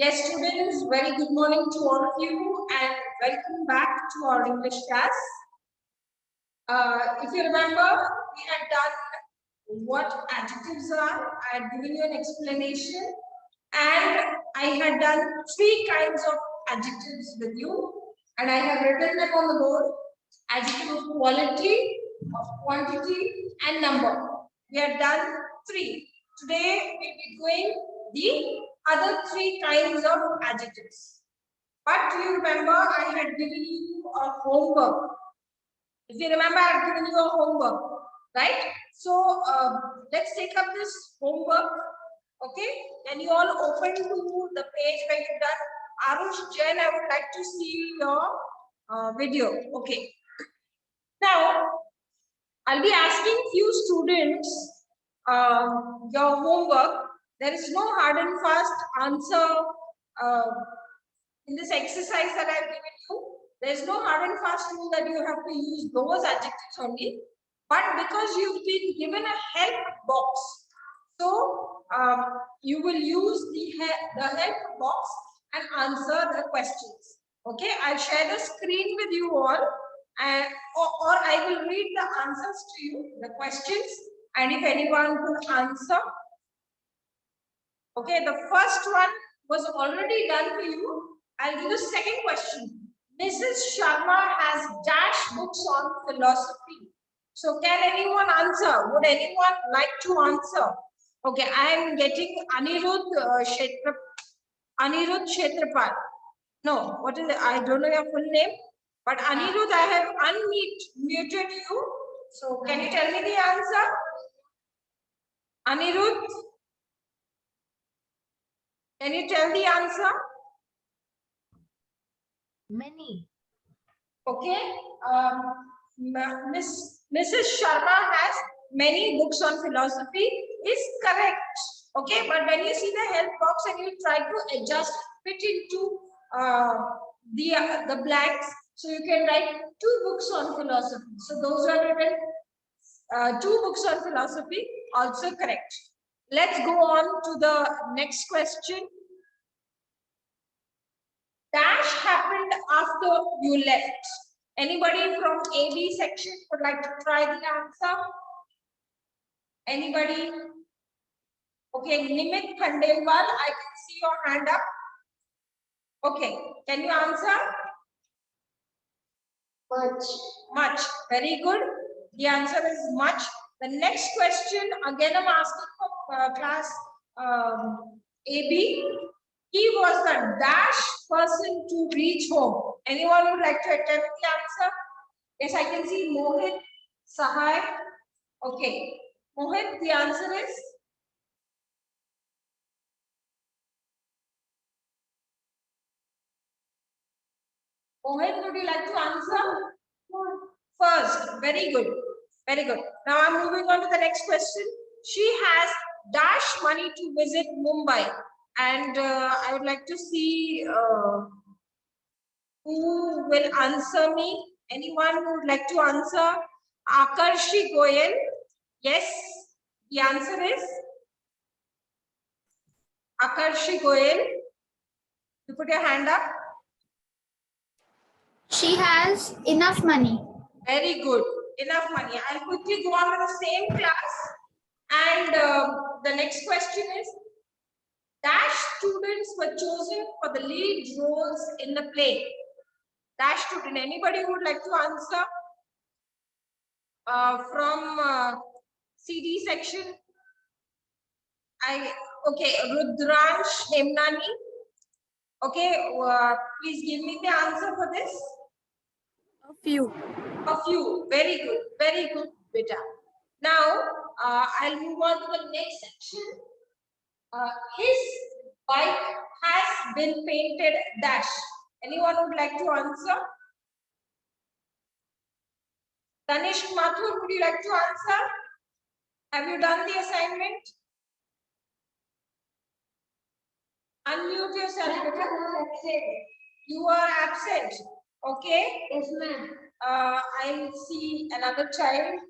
Yes, students, very good morning to all of you and welcome back to our English class. If you remember, we had done what adjectives are. I had given you an explanation and I had done 3 kinds of adjectives with you and I have written them on the board. Adjective of quality, of quantity and number. We had done 3. Today we'll be doing the other 3 kinds of adjectives. But you remember I had given you a homework. If you remember, I had given you a homework, right? So let's take up this homework. Okay, and you all open to the page where you've done. Arush Jain, I would like to see your video. Okay. Now, I'll be asking few students your homework. There is no hard and fast answer in this exercise that I've given you. There is no hard and fast rule that you have to use those adjectives only. But because you've been given a help box, so you will use the help box and answer the questions. Okay, I'll share the screen with you all. Or I will read the answers to you, the questions, and if anyone could answer. Okay, the first one was already done for you. I'll give the second question. Mrs. Sharma has dash books on philosophy. So can anyone answer? Would anyone like to answer? Okay, I am getting Anirudh Kshetrapal. No, what is it? I don't know your full name. But Anirudh, I have unmuted you. So can you tell me the answer? Anirudh, can you tell the answer? Many. Okay. Mrs. Sharma has many books on philosophy is correct. Okay, but when you see the help box and you try to adjust, fit into the blanks, so you can write 2 books on philosophy. So those are written 2 books on philosophy, also correct. Let's go on to the next question. Dash happened after you left. Anybody from AB section would like to try the answer? Anybody? Okay, Nimit Khandelwal, I can see your hand up. Okay, can you answer? Much. Much. Very good. The answer is much. The next question, again I'm asking for class AB. He was the dash person to reach home. Anyone would like to attempt the answer? Yes, I can see Mohit, Sahai. Okay. Mohit, the answer is? Mohit, would you like to answer? First. Very good. Very good. Now I'm moving on to the next question. She has dash money to visit Mumbai. And I would like to see who will answer me. Anyone who would like to answer? Akarshi Goyal. Yes, the answer is Akarshi Goyal. You put your hand up. She has enough money. Very good. Enough money. I'll quickly go on with the same class. And the next question is, dash students were chosen for the lead roles in the play. Dash student. Anybody who would like to answer? From CD section. Okay, Rudransh Hemnani. Okay, please give me the answer for this. A few. A few. Very good, beta. Now, I'll move on to the next section. His bike has been painted dash. Anyone would like to answer? Tanishq Mathur, would you like to answer? Have you done the assignment? Unmute yourself, beta. You are absent. Okay. Yes, ma'am. I see another child.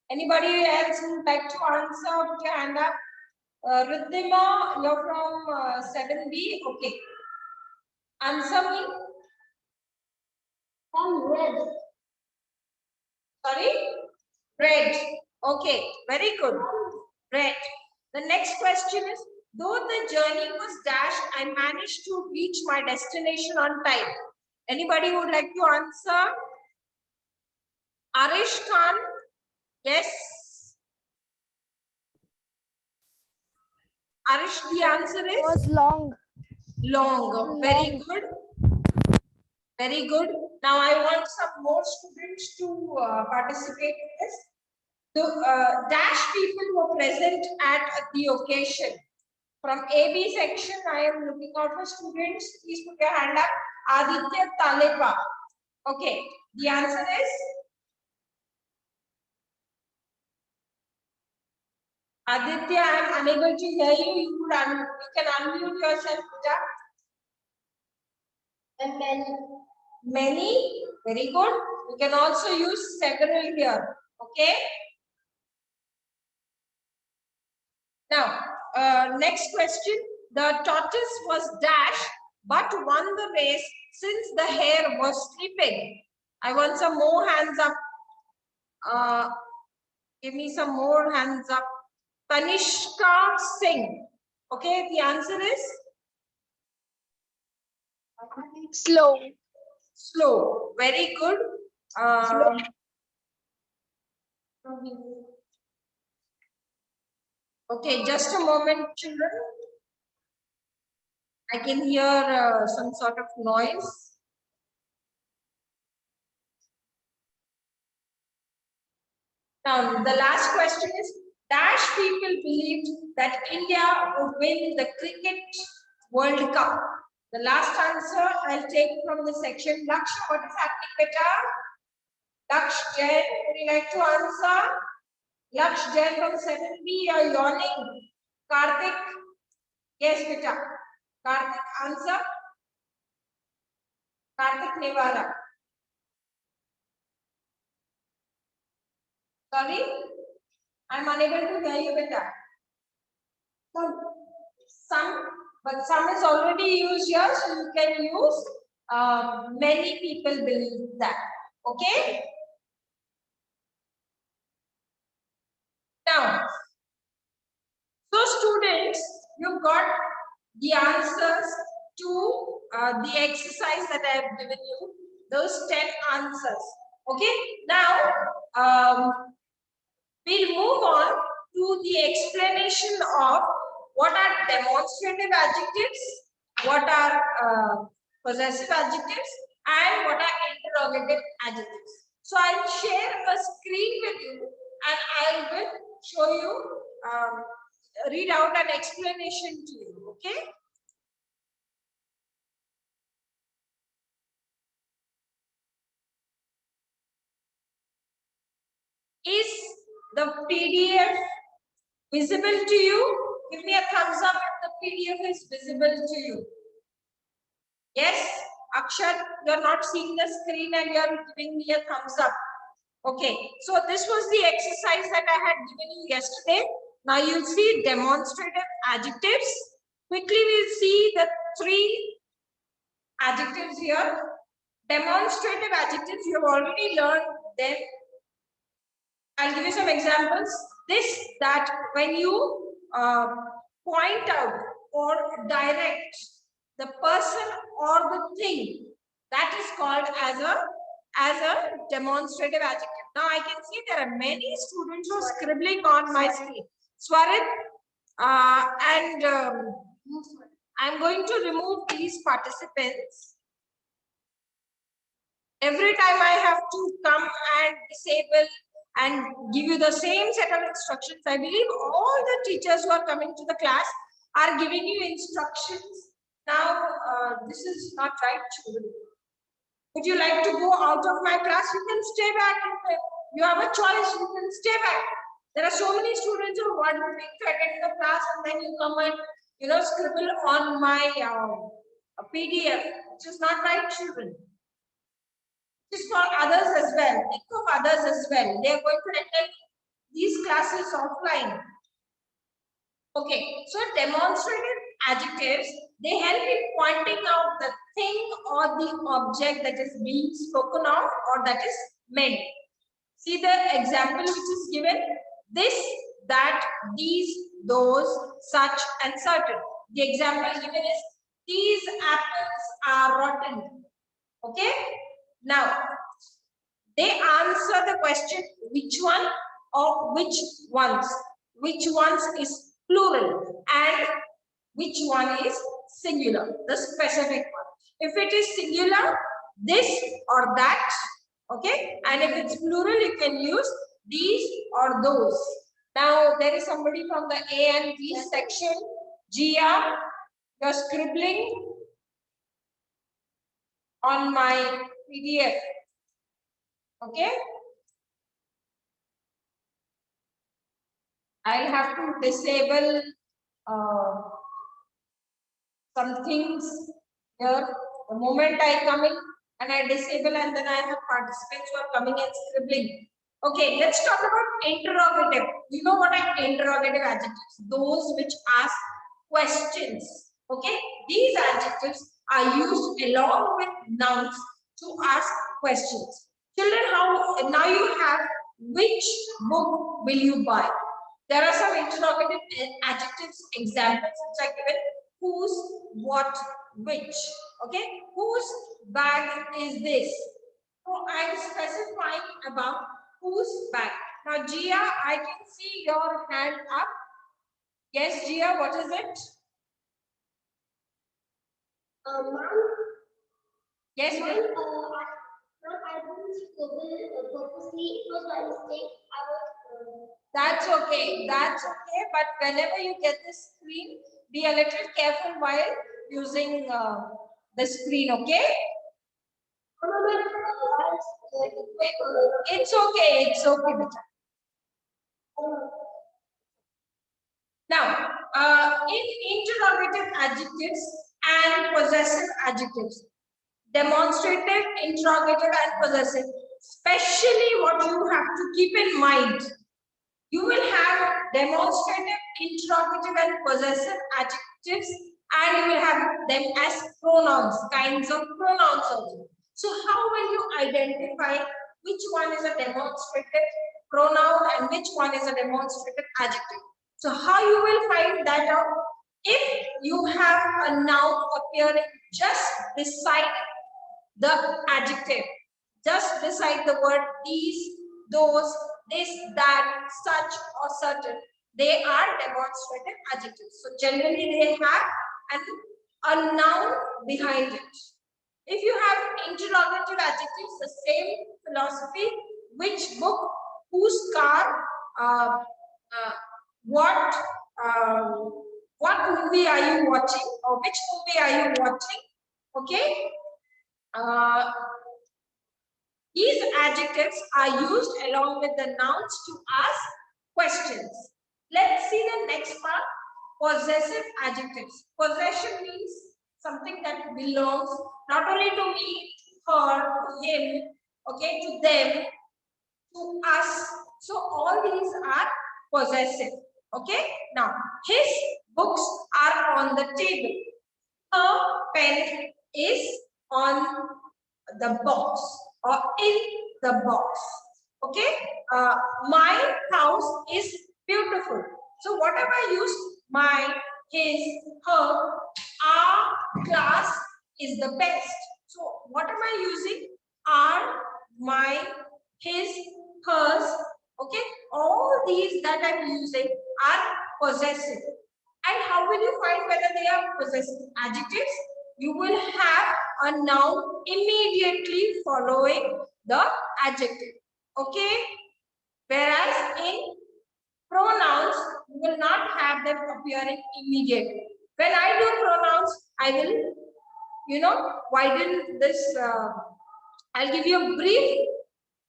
Anybody else who would like to answer? Put your hand up. Riddhima, you're from 7B. Okay. Answer me. Red. Sorry? Red. Okay. Very good. Red. The next question is, though the journey was dashed, I managed to reach my destination on time. Anybody would like to answer? Arish Khan? Yes. Arish, the answer is? Was long. Long. Very good. Very good. Now I want some more students to participate in this. The dash people were present at the occasion. From AB section, I am looking out for students. Please put your hand up. Aditya Talepa. Okay. The answer is? Aditya, I am unable to hear you. You can unmute yourself. And then Many. Very good. You can also use several here. Okay. Now, next question. The tortoise was dashed but won the race since the hare was sleeping. I want some more hands up. Give me some more hands up. Tanishka Singh. Okay, the answer is? slow. Slow. Very good. Okay, just a moment, children. I can hear some sort of noise. Now, the last question is, dash people believed that India would win the Cricket World Cup. The last answer I'll take from the section. Laksh, what is happening, beta? Laksh Jain, would you like to answer? Laksh Jain from 7B, are yawning. Karthik, yes, beta. Karthik, answer. Karthik Nevara. Sorry, I'm unable to hear you, beta. Some, but some is already used here, so you can use many people believe that. Okay. Now, so students, you got the answers to the exercise that I have given you. Those 10 answers. Okay. Now, we'll move on to the explanation of what are demonstrative adjectives, what are possessive adjectives, and what are interrogative adjectives. So I'll share a screen with you and I will show you, read out an explanation to you. Okay. Is the PDF visible to you? Give me a thumbs up if the PDF is visible to you. Yes, Akshat, you're not seeing the screen and you're giving me a thumbs up. Okay, so this was the exercise that I had given you yesterday. Now you'll see demonstrative adjectives. Quickly, we'll see the 3 adjectives here. Demonstrative adjectives, you have already learned them. I'll give you some examples. This, that, when you point out or direct the person or the thing, that is called as a demonstrative adjective. Now I can see there are many students who are scribbling on my screen. Swarit, and I'm going to remove these participants. Every time I have to come and disable and give you the same set of instructions. I believe all the teachers who are coming to the class are giving you instructions. Now, this is not right, children. Would you like to go out of my class? You can stay back. You have a choice. You can stay back. There are so many students who want to attend the class and then you come and, scribble on my PDF, which is not right, children. Is for others as well. Think of others as well. They are going to attend these classes offline. Okay, so demonstrative adjectives, they help in pointing out the thing or the object that is being spoken of or that is meant. See the example which is given: this, that, these, those, such, and certain. The example given is these apples are rotten. Okay, now they answer the question which one or which ones. Which ones is plural and which one is singular, the specific one. If it is singular, this or that, okay, and if it's plural, you can use these or those. Now there is somebody from the A and B section. Gia, you're scribbling on my PDF. Okay, I'll have to disable some things here. The moment I come in and I disable, and then I have participants who are coming and scribbling. Okay, let's talk about interrogative. You know what are interrogative adjectives? Those which ask questions. Okay, these adjectives are used along with nouns to ask questions. Children, how now you have which book will you buy? There are some interrogative adjectives examples which are given: whose, what, which. Okay, whose bag is this? So I'm specifying about whose bag. Now, Gia, I can see your hand up. Yes, Gia, what is it? Ma'am, Yes, ma'am, I didn't scribble purposely. It was by mistake. I was. That's okay. That's okay. But whenever you get the screen, be a little careful while using the screen. Okay? It's okay. It's okay, beta. Now, in interrogative adjectives and possessive adjectives, demonstrative, interrogative, and possessive, especially what you have to keep in mind, you will have demonstrative, interrogative, and possessive adjectives, and you will have them as pronouns, kinds of pronouns also. So how will you identify which one is a demonstrative pronoun and which one is a demonstrative adjective? So how you will find that out? If you have a noun appearing just beside the adjective, just beside the word these, those, this, that, such, or certain, they are demonstrative adjectives. So generally they have a noun behind it. If you have interrogative adjectives, the same philosophy: which book, whose car, what movie are you watching, or which movie are you watching? Okay. These adjectives are used along with the nouns to ask questions. Let's see the next part: possessive adjectives. Possession means something that belongs not only to me, her, to him, okay, to them, to us. So all these are possessive. Okay. Now, his books are on the table. Her pen is on the box or in the box. Okay. My house is beautiful. So whatever I use, my, his, her, our class is the best. So what am I using? Our, my, his, hers. Okay. All these that I'm using are possessive. And how will you find whether they are possessive adjectives? You will have a noun immediately following the adjective. Okay. Whereas in pronouns, you will not have them appearing immediately. When I do pronouns, I will, widen this. I'll give you a brief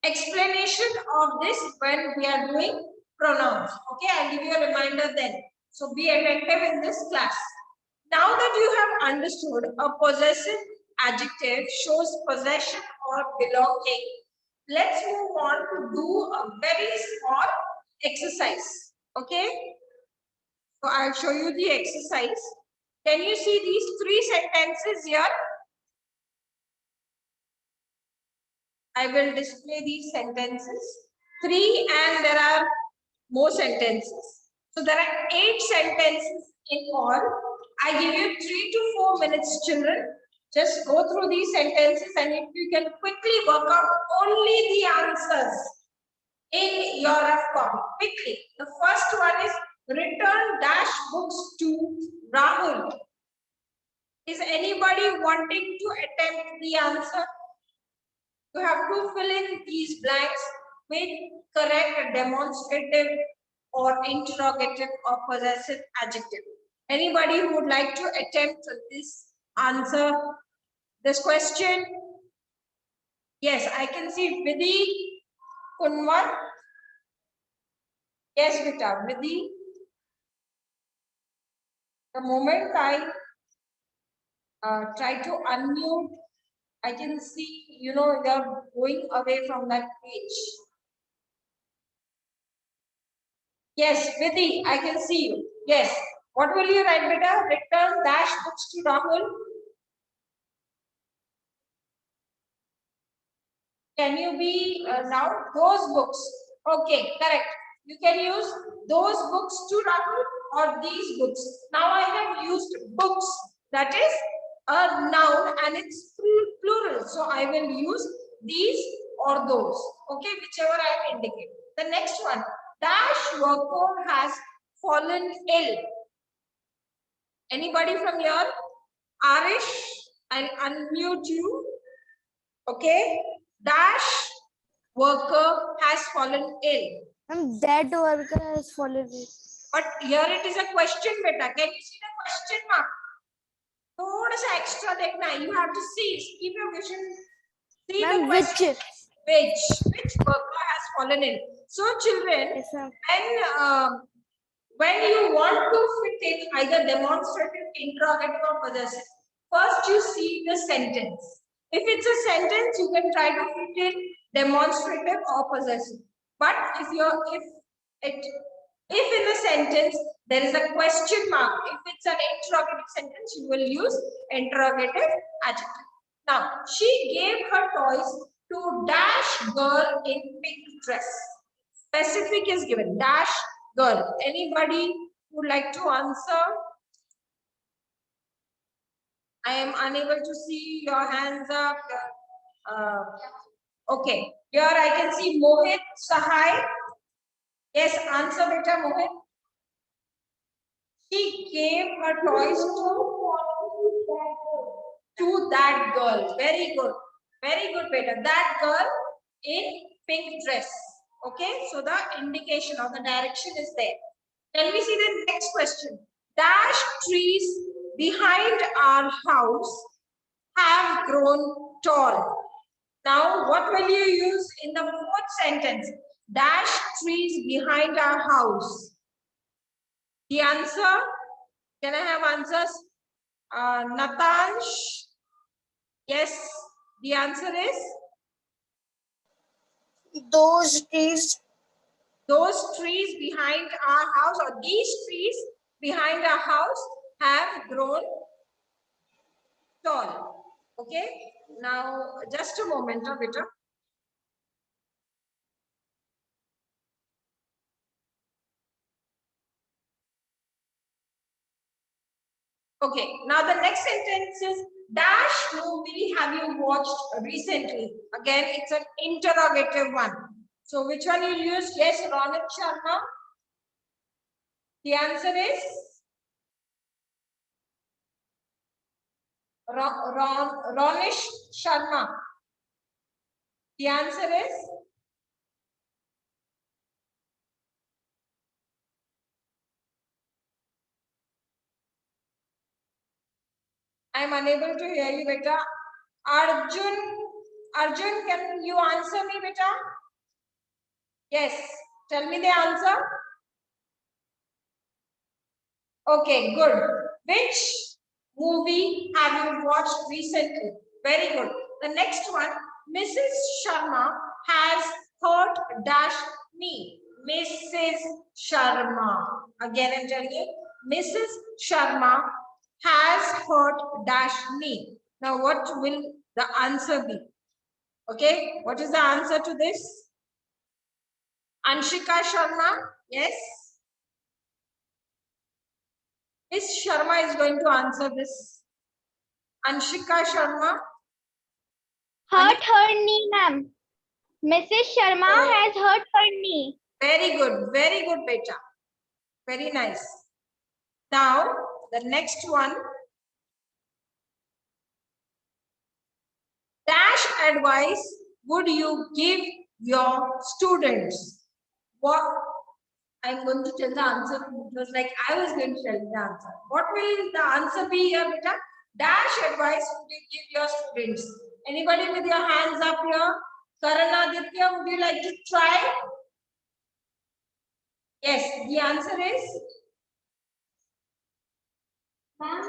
explanation of this when we are doing pronouns. Okay, I'll give you a reminder then. So be attentive in this class. Now that you have understood, a possessive adjective shows possession or belonging. Let's move on to do a very small exercise. Okay. So I'll show you the exercise. Can you see these three sentences here? I will display these sentences. Three, and there are more sentences. So there are 8 sentences in all. I give you 3 to 4 minutes, children. Just go through these sentences, and if you can quickly work out only the answers in your rough copy. Quickly. The first one is return dash books to Rahul. Is anybody wanting to attempt the answer? You have to fill in these blanks with correct demonstrative or interrogative or possessive adjective. Anybody who would like to attempt this answer, this question? Yes, I can see Vidhi Kunwar. Yes, Vita, Vidhi. The moment I try to unmute, I can see, you're going away from that page. Yes, Vidhi, I can see you. Yes. What will you write, beta? Return dash books to Rahul. Can you be now those books? Okay, correct. You can use those books to Rahul or these books. Now I have used books. That is a noun and it's plural. So I will use these or those. Okay, whichever I indicate. The next one. Dash worker has fallen ill. Anybody from here? Arish, I'll unmute you. Okay. Dash worker has fallen ill. That worker has fallen ill. But here it is a question, beta. Can you see the question mark? थोड़ा सा extra देखना. You have to see. Keep your vision. See the question. Which worker has fallen ill? So children, Yes, sir. when you want to fit in either demonstrative, interrogative, or possessive, first you see the sentence. If it's a sentence, you can try to fit in demonstrative or possessive. But if in the sentence there is a question mark, if it's an interrogative sentence, you will use interrogative adjective. Now, she gave her toys to dash girl in pink dress. Specific is given, dash girl. Anybody would like to answer? I am unable to see your hands up. Okay, here I can see Mohit Sahai. Yes, answer beta Mohit. She gave her toys to that girl. Very good. Very good, beta. That girl in pink dress. Okay, so the indication or the direction is there. Can we see the next question? Dash trees behind our house have grown tall. Now, what will you use in the fourth sentence? Dash trees behind our house. The answer, can I have answers? Natansh? Yes, the answer is? Those trees. Those trees behind our house, or these trees behind our house have grown tall. Okay, now just a moment, beta. Okay, now the next sentence is dash movie have you watched recently? Again, it's an interrogative one. So which one you use? Yes, Ronit Sharma. The answer is Ronish Sharma. The answer is I am unable to hear you, beta. Arjun, can you answer me, beta? Yes, tell me the answer. Okay, good. Which movie have you watched recently? Very good. The next one, Mrs. Sharma has hurt dash me. Mrs. Sharma. Again, I'm telling you, Mrs. Sharma has hurt dash me. Now what will the answer be? Okay, what is the answer to this? Anshika Sharma, yes. Miss Sharma is going to answer this. Anshika Sharma. Hurt her knee, ma'am. Mrs. Sharma has hurt her knee. Very good, beta. Very nice. Now, the next one. Dash advice would you give your students? What? I'm going to tell the answer. It was like I was going to tell the answer. What will the answer be here, beta? Dash advice would you give your students? Anybody with your hands up here? Karan Aditya, would you like to try? Yes, the answer is? Ma'am,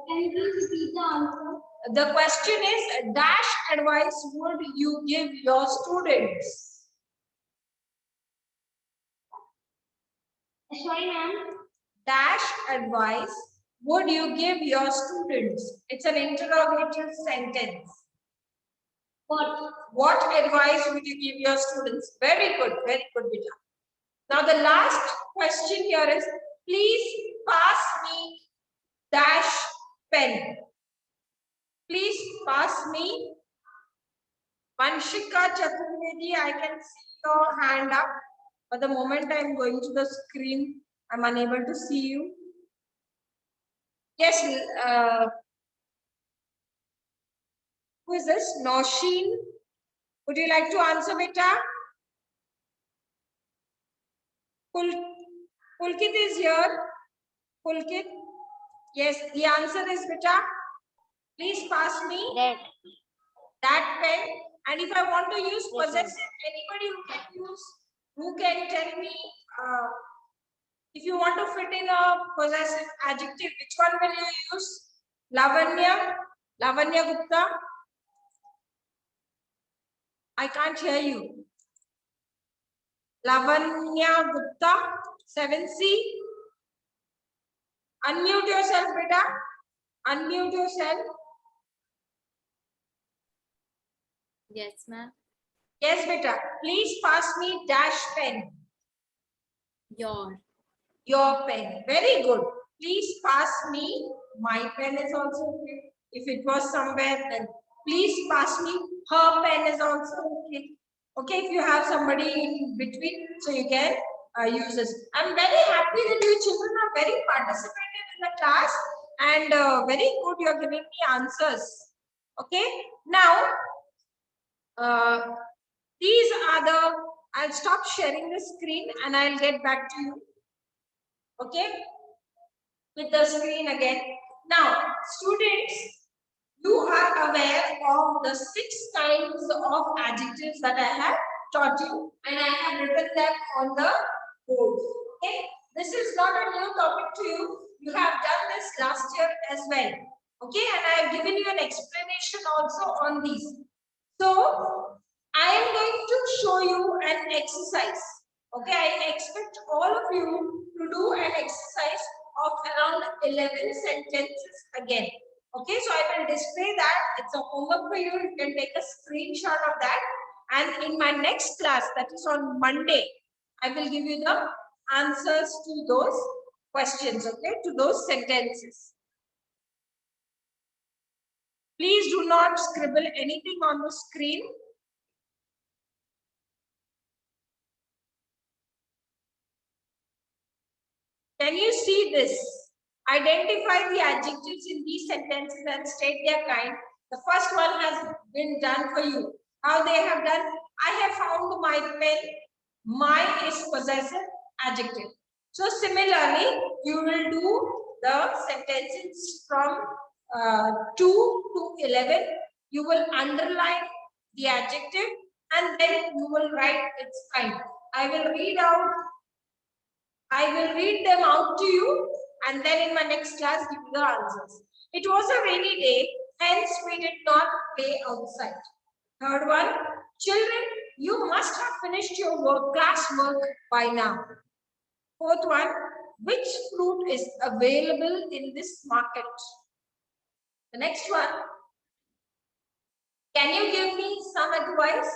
can you please repeat the answer? The question is, dash advice would you give your students? Sorry, ma'am. Dash advice would you give your students? It's an interrogative sentence. What advice would you give your students? Very good, Vita. Now the last question here is, please pass me dash pen. Please pass me. Vanshika Chaturvedi, I can see your hand up. But the moment I'm going to the screen, I'm unable to see you. Yes, who is this? Nosheen. Would you like to answer, beta? Pulkit is here. Pulkit. Yes, the answer is, beta. Please pass me that pen. And if I want to use possessive, anybody who can tell me if you want to fit in a possessive adjective, which one will you use? Lavanya Gupta. I can't hear you. Lavanya Gupta, 7C. Unmute yourself, beta. Unmute yourself. Yes, ma'am. Yes, beta. Please pass me dash pen. Your pen. Very good. Please pass me. My pen is also okay. If it was somewhere, then please pass me. Her pen is also okay. Okay, if you have somebody in between, so you can use this. I'm very happy that you children are very participative in the class and very good. You are giving me answers. Okay. Now, these are the. I'll stop sharing the screen and I'll get back to you. Okay, with the screen again. Now, students, you are aware of the 6 kinds of adjectives that I have taught you, and I have written them on the board. Okay, this is not a new topic to you. You have done this last year as well. Okay, and I have given you an explanation also on these. So, I am going to show you an exercise. Okay, I expect all of you to do an exercise of around 11 sentences again. Okay, so I will display that. It's a homework for you. You can take a screenshot of that. And in my next class, that is on Monday, I will give you the answers to those questions, okay, to those sentences. Please do not scribble anything on the screen. Can you see this? Identify the adjectives in these sentences and state their kind. The first one has been done for you. How they have done? I have found my pen. My is possessive adjective. So similarly, you will do the sentences from 2 to 11. You will underline the adjective and then you will write its kind. I will read them out to you and then in my next class give you the answers. It was a rainy day, hence we did not play outside. Third one, children, you must have finished your class work by now. Fourth one, Which fruit is available in this market? The next one. Can you give me some advice?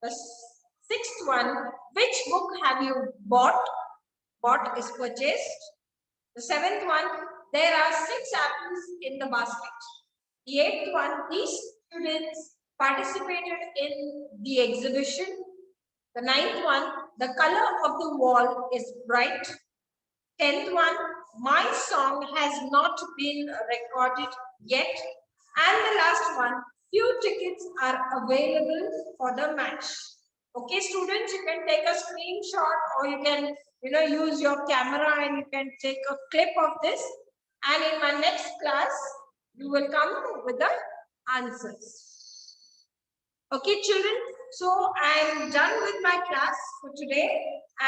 The sixth one. Which book have you bought? Bought is purchased. The seventh one. There are 6 apples in the basket. The eighth one. These students participated in the exhibition. The ninth one. The color of the wall is bright. 10th one, my song has not been recorded yet. And the last one, few tickets are available for the match. Okay, students, you can take a screenshot or you can, use your camera and you can take a clip of this. And in my next class, you will come with the answers. Okay, children, so I'm done with my class for today.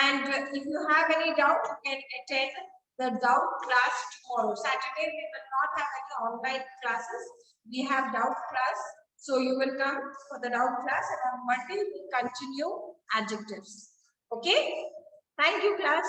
And if you have any doubt, you can attend the doubt class tomorrow. Saturday, we will not have any online classes. We have doubt class. So you will come for the doubt class, and on Monday, we continue adjectives. Okay? Thank you, class.